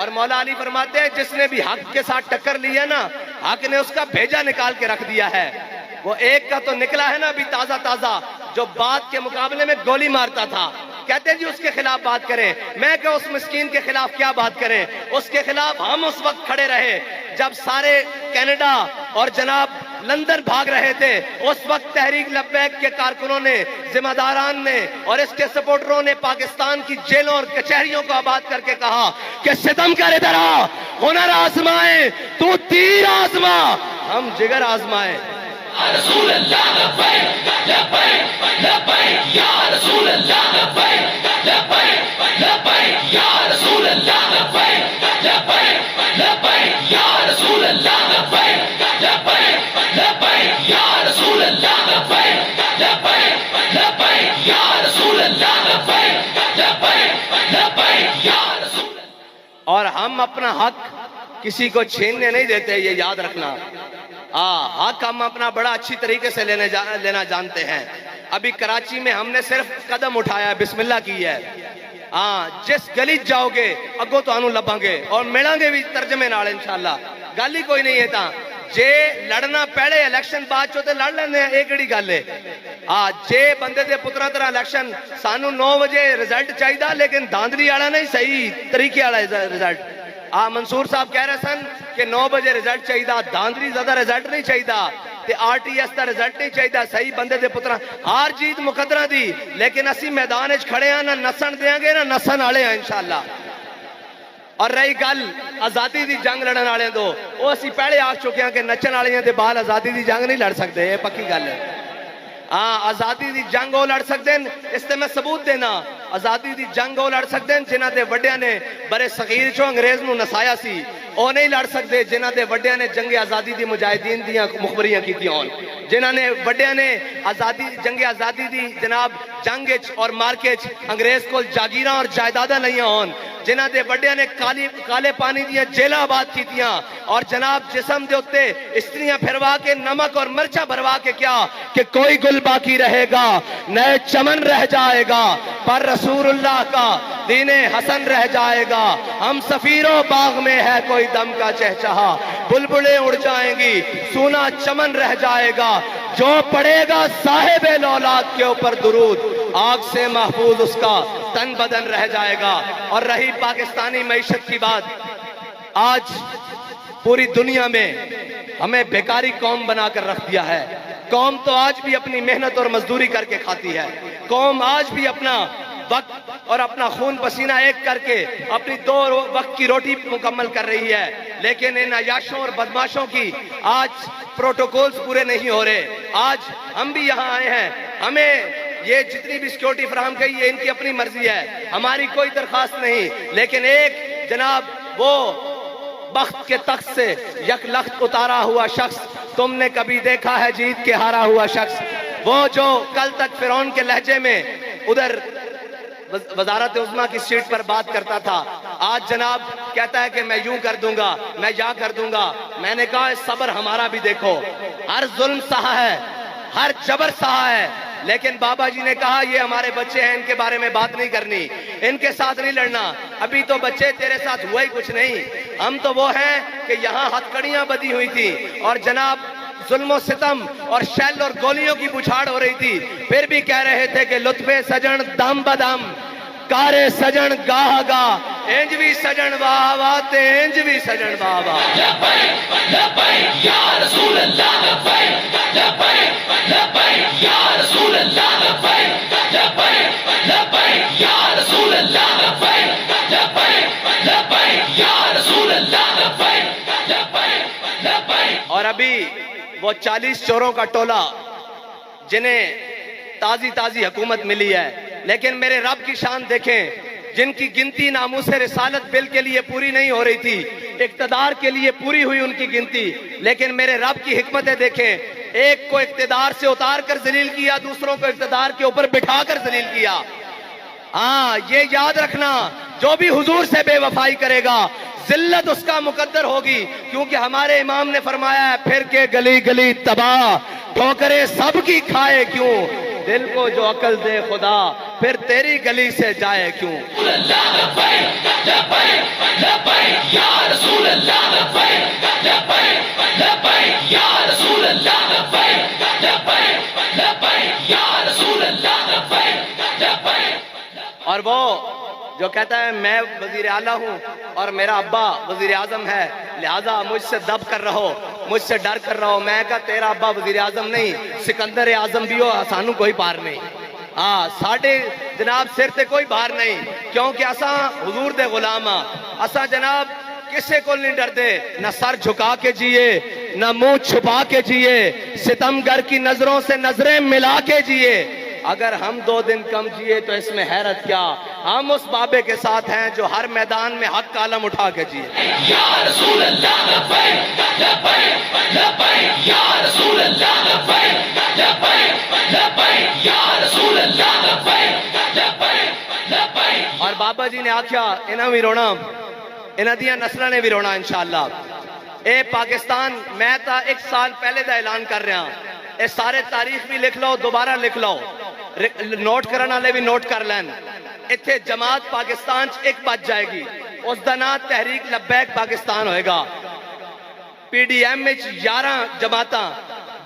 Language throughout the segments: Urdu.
اور مولا علی فرماتے ہیں جس نے بھی حق کے ساتھ ٹکر لی ہے نا، حق نے اس کا بھیجا نکال کے رکھ دیا ہے۔ وہ ایک کا تو نکلا ہے نا ابھی تازہ تازہ، جو بات کے مقابلے میں گولی مارتا تھا، کہتے ہیں جی اس کے خلاف بات کریں۔ میں کہ اس مسکین کے خلاف کیا بات کریں، اس کے خلاف ہم اس وقت کھڑے رہے جب سارے کینیڈا اور جناب لندن بھاگ رہے تھے۔ اس وقت تحریک لبیک کے کارکنوں نے، ذمہ داران نے اور اس کے سپورٹروں نے پاکستان کی جیلوں اور کچہریوں کو آباد کر کے کہا کہ ستم کر ادھر آ، ہنر آزمائے، تو تیر آزما، ہم جگر آزمائے۔ رسول اللہ لبیک لبیک لبیک یا رسول اللہ لبیک لبیک لبیک یا رسول اللہ لبیک لبیک لبیک یا رسول اللہ لبیک لبیک لبیک یا رسول اللہ لبیک لبیک لبیک یا رسول اللہ لبیک لبیک لبیک یا رسول۔ اور ہم اپنا حق کسی کو چھیننے نہیں دیتے، یہ یاد رکھنا۔ حق ہم اپنا بڑا اچھی طریقے سے لینا جانتے ہیں۔ ابھی کراچی میں ہم نے صرف قدم اٹھایا ہے، بسم اللہ کی ہے۔ جس گلی جاؤ گے اگو تو آنو لباں گے اور ملیں گے بھی ترجمے نال انشاءاللہ، گل ہی کوئی نہیں ہے۔ تاں جے لڑنا پہلے الیکشن بعد چوتے لڑ لینے ہیں، ایک اڑی گل ہے۔ جے بندے دے پترہ طرح الیکشن سانو 9 بجے رزلٹ چاہی دا، لیکن داندری آڑا نہیں، صحیح طریقے آڑا رزلٹ۔ منصور صاحب کہہ رہے سن کہ 9 بجے رزلٹ چاہی دا، داندری زیادہ رزلٹ نہیں چاہی دا، تے آر ٹی ایس دا رزلٹ نہیں چاہی دا، صحیح بندے دے پترہ۔ ہار جیت مقدرہ دی، لیکن اسی میدان اچ کھڑے ہیں، نہ نسن دیاں گے نہ نسن آلے ہیں انشاءاللہ۔ اور رہی گل آزادی دی جنگ لڑن آلے دو، وہ اسی پہلے آگ چکے ہیں کہ نچن آلے ہیں تے بال آزادی دی جنگ نہیں لڑ سکتے، یہ پکی گل ہے۔ آزادی دی جنگ وہ لڑ سکتے ہیں، اس تے میں ثبوت دینا، آزادی دی جنگ وہ لڑ سکتے ہیں جنہ دے وڈیاں نے برے صغیر چوں انگریز نو نسایا سی، وہ نہیں لڑ سکتے جنہ دے وڈیاں نے جنگ آزادی دی مجاہدین دیاں مخبریاں کیتی ہون، جنہ نے وڈیاں نے جنگ آزادی دی جناب جنگ اور مارکیچ انگریز کو جاگیراں اور جائیداداں لئیاں ہون، جنہ دے وڈیاں نے کالے پانی دیاں جیلہ آباد کیتیاں، اور جناب جسم دے اتے استریاں پھروا کے نمک اور مرچہ بھروا کے کیا کہ کوئی گل باقی رہے گا، نئے چمن رہ جائے گا، پر رسول اللہ کا دین حسن رہ جائے گا، ہم سفیروں باغ میں ہے کوئی دم کا چہچہا، بلبلیں اڑ جائیں گی، سونا چمن رہ جائے گا، جو پڑے گا صاحب لولاد کے اوپر درود، آگ سے محفوظ اس کا تن بدن رہ جائے گا۔ اور رہی پاکستانی معیشت کی بات، آج پوری دنیا میں ہمیں بیکاری قوم بنا کر رکھ دیا ہے۔ قوم تو آج بھی اپنی محنت اور مزدوری کر کے کھاتی ہے، قوم آج بھی اپنا وقت اور اپنا خون پسینہ ایک کر کے اپنی 2 وقت کی روٹی مکمل کر رہی ہے، لیکن ان عیاشوں اور بدماشوں کی آج پروٹوکولز پورے نہیں ہو رہے۔ آج ہم بھی یہاں آئے ہیں، ہمیں یہ جتنی بھی سیکیورٹی فراہم کی ہے ان کی اپنی مرضی ہے، ہماری کوئی درخواست نہیں، لیکن ایک جناب وہ بخت کے تخت سے یک لخت اتارا ہوا شخص تم نے کبھی دیکھا ہے جیت کے ہارا ہوا شخص، وہ جو کل تک فرعون کے لہجے میں ادھر وزارت عظمیٰ کی سیٹ پر بات کرتا تھا، آج جناب کہتا ہے کہ میں یوں کر دوں گا، میں یا کر دوں گا۔ میں نے کہا صبر ہمارا بھی دیکھو، ہر ظلم سہا ہے، ہر جبر سہا ہے، لیکن بابا جی نے کہا یہ ہمارے بچے ہیں، ان کے بارے میں بات نہیں کرنی، ان کے ساتھ نہیں لڑنا، ابھی تو بچے تیرے ساتھ ہوا ہی کچھ نہیں، ہم تو وہ ہیں کہ یہاں ہتھکڑیاں بدی ہوئی تھی اور جناب ظلم و ستم اور شیل اور گولیوں کی بچھاڑ ہو رہی تھی، پھر بھی کہہ رہے تھے کہ لطف سجن دم بدم کارے سجن گاہ گاہ، انج بھی سجن واہ واہ تے انج بھی سجن واہ واہ۔ لبیک لبیک یا رسول اللہ لبیک لبیک لبیک یا رسول اللہ لبیک لبیک لبیک یا رسول اللہ لبیک لبیک لبیک یا رسول اللہ لبیک لبیک لبیک۔ اور ابھی وہ 40 چوروں کا ٹولہ جنہیں تازی حکومت ملی ہے، لیکن میرے رب کی شان دیکھیں، جن کی گنتی ناموس رسالت بل کے لیے پوری نہیں ہو رہی تھی، اقتدار کے لیے پوری ہوئی ان کی گنتی، لیکن میرے رب کی حکمتیں دیکھیں، ایک کو اقتدار سے اتار کر ذلیل کیا، دوسروں کو اقتدار کے اوپر بٹھا کر ذلیل کیا۔ یہ یاد رکھنا، جو بھی حضور سے بے وفائی کرے گا ذلت اس کا مقدر ہوگی، کیونکہ ہمارے امام نے فرمایا ہے پھر کے گلی گلی تباہ، ٹھوکریں سب کی کھائے کیوں، دل کو جو عقل دے خدا پھر تیری گلی سے جائے کیوں۔ لبیک لبیک لبیک وہ جو کہتا ہے میں وزیر اعلیٰ ہوں اور میرا ابا وزیر اعظم ہے لہٰذا مجھ سے دب کر رہو، مجھ سے ڈر کر رہو، میں کہا تیرا ابا وزیر اعظم نہیں سکندر اعظم بھی ہو سانو کوئی پار نہیں، ہاں ساڑھے جناب سر تے کوئی بار نہیں، کیونکہ اساں حضور دے غلام ہاں، اساں جناب کسے کو نہیں ڈر دے، نہ سر جھکا کے جیے نہ منہ چھپا کے جیے، ستمگر کی نظروں سے نظریں ملا کے جیے، اگر ہم 2 دن کم جیے تو اس میں حیرت کیا، ہم اس بابے کے ساتھ ہیں جو ہر میدان میں حق کا علم اٹھا کے جیے۔ یا رسول اللہ لبیک لبیک لبیک یا رسول اللہ لبیک لبیک لبیک یا رسول اللہ لبیک لبیک لبیک۔ اور بابا جی نے آکھیا انہاں بھی رونا، انہاں دیاں نسلاں نے بھی رونا انشاءاللہ۔ اے پاکستان میں تا 1 سال پہلے دا اعلان کر رہا ہوں، اے سارے تاریخ بھی لکھ لو دوبارہ لکھ لو، نوٹ کرنا والے بھی نوٹ کر لین، اتھے جماعت پاکستان 1 بچ جائے گی، اس دا نام تحریک لبیک پاکستان ہوئے گا۔ پی ڈی ایم میں 11 جماعتاں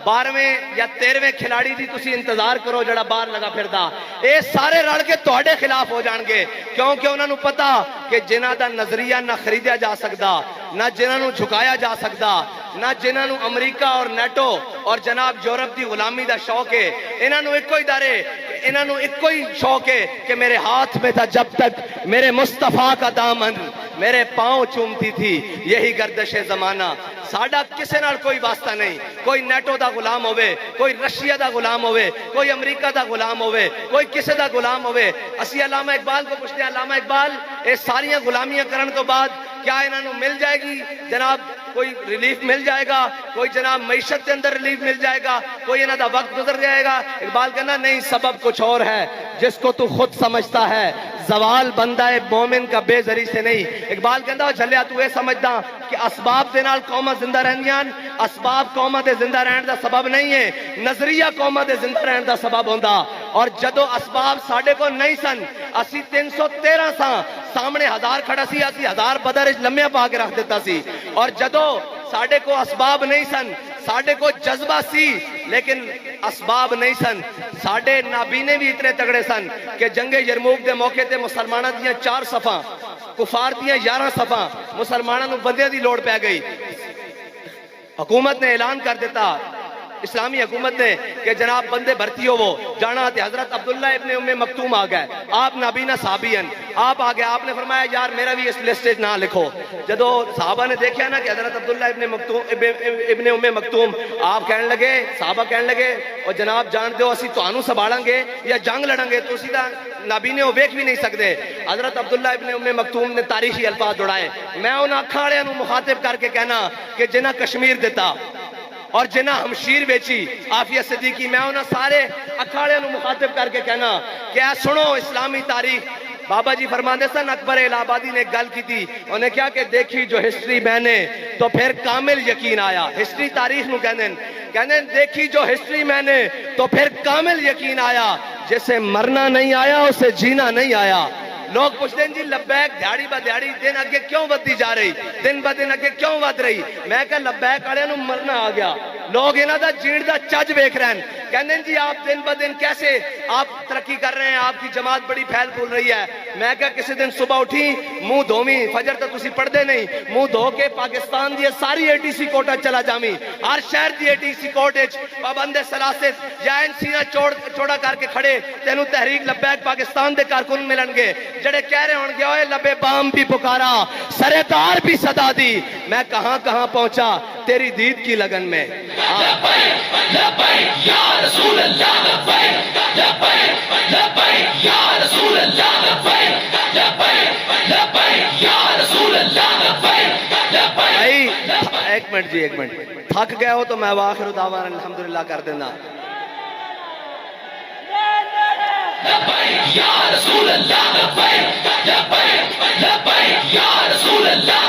12ویں یا 13ویں کھلاڑی دی تسی انتظار کرو جڑا باہر لگا پھردا، اے سارے رل کے تواڈے خلاف ہو جان گے، کیونکہ انہاں نوں پتا کہ جنہاں دا نظریہ نہ خریدیا جا سکدا، نہ جنہاں نوں جھکایا جا سکدا، نہ جنہاں نوں امریکہ اور نیٹو اور جناب یورپ دی غلامی دا شوق ہے، انہاں نوں ایک ہی ڈر ہے، انہاں نوں ایک ہی شوق ہے کہ میرے ہاتھ میں تھا جب تک میرے مصطفیٰ کا دامن، میرے پاؤں چومتی تھی یہی گردش زمانہ۔ ساڈا کسے نال کوئی واسطہ نہیں، کوئی نیٹو دا غلام ہوئے، کوئی رشیا دا غلام ہوئے، کوئی امریکہ دا غلام ہوئے، کوئی کسے دا غلام ہوئے۔ اسی علامہ اقبال کو پوچھتے ہیں علامہ اقبال اے ساریاں غلامیاں کرن تو بعد کیا انہاں نوں مل جائے گی جناب کوئی ریلیف مل جائے گا، کوئی جناب معیشت کے اندر ریلیف مل جائے گا، کوئی انہاں دا وقت گزر جائے گا؟ اقبال کہنا نہیں، سبب کچھ اور ہے جس کو تو خود سمجھتا ہے، زوال بندہ مومن کا بے ذری سے نہیں۔ اقبال کہندا جھلیا تو اے سمجھدا کہ اسباب دے نال قوماں زندہ رہندیاں، اسباب قوماں دے زندہ رہن دا سبب نہیں ہے، نظریہ قوماں دے زندہ رہن دا سبب ہوندا۔ اور جدو اسباب ساڑھے کو نہیں سن، اسی 313 ساں، سامنے 1000 کھڑا سی، اسی 1000 بدر لمحہ پا کے رکھ دیتا سی، اور جدو ساڑھے کو اسباب نہیں سن، ساڑھے کو جذبہ سی لیکن اسباب نہیں سن، ساڑھے نابینے بھی اتنے تگڑے سن کہ جنگ یرموک دے موقع تے مسلمانہ دیاں 4 صفاں، کفار دیاں 11 صفاں، مسلمانہ نو بندے دی لوڑ پہ گئی۔ حکومت نے اعلان کر دیتا، اسلامی حکومت نے کہ جناب بندے بھرتی ہو وہ جانا تھے۔ حضرت عبداللہ ابن ام مکتوم آ گئے، آپ نابینا صحابی ہیں، آپ آ گئے، آپ نے فرمایا یار میرا بھی اس لسٹ نہ لکھو۔ جدو صحابہ نے دیکھا نا کہ حضرت عبداللہ ابن ام مکتوم آپ کہنے لگے، صحابہ کہنے لگے اور جناب جان دیو اسی توانو سنبھالیں گے یا جنگ لڑیں گے، تو اسی دا نابینے ہو ویکھ بھی نہیں سکتے۔ حضرت عبداللہ ابن ام مکتوم نے تاریخی الفاظ دوڑائے، میں ان اکھاں والےاں نوں مخاطب کر کے کہنا کہ جنہاں کشمیر دیتا اور جنہ ہمشیر بیچی عافیہ صدیقی، میں انہاں سارے اکھاڑے نو مخاطب کر کے کہنا کہ اے سنو اسلامی تاریخ۔ بابا جی فرماندے سن اکبر الہ آبادی نے ایک گل کی تھی، انہوں نے کیا کہ دیکھی جو ہسٹری میں نے تو پھر کامل یقین آیا۔ ہسٹری تاریخ نو کہنے دیکھی جو ہسٹری میں نے تو پھر کامل یقین آیا، جسے مرنا نہیں آیا اسے جینا نہیں آیا۔ لوگ پوچھتے ہیں جی لبیک دیہڑی با دیہڑی دن اگے کیوں ودی جا رہی، دن با دن اگے کیوں ود رہی؟ میں کہا لبیک والے نو مرنا آ گیا، لوگ انہاں دا جیڑ دا چج ویکھ رہے ہیں، کہندے جی آپ دن با دن کیسے آپ ترقی کر رہے ہیں، آپ کی جماعت بڑی پھیل پھول رہی ہے۔ میں کہا کسی دن صبح اٹھی منہ دھویں، فجر تو تسی پڑھدے نہیں، منہ دھو کے پاکستان دی ساری اے ٹی سی کوٹا چلا جاویں، ہر شہر دی اے ٹی سی کوٹ وچ پابند سلاست یا این سینہ چوڑا کر کے کھڑے تینوں تحریک لبیک پاکستان دے کارکن ملن گے جڑے کہہ رہے ہون گے اوے لبے بام بھی پکارا سرے دار بھی صدا دی، میں کہاں کہاں پہنچا تیری دید کی لگن میں۔ لبیک لبیک یا رسول اللہ لبیک لبیک لبیک یا رسول اللہ لبیک لبیک لبیک یا رسول اللہ لبیک لبیک۔ ایک منٹ جی، ایک منٹ، تھک گئے ہو تو میں وآخر دعوانا الحمدللہ کر دینا۔ لبیک یا رسول اللہ لبیک لبیک لبیک یا رسول اللہ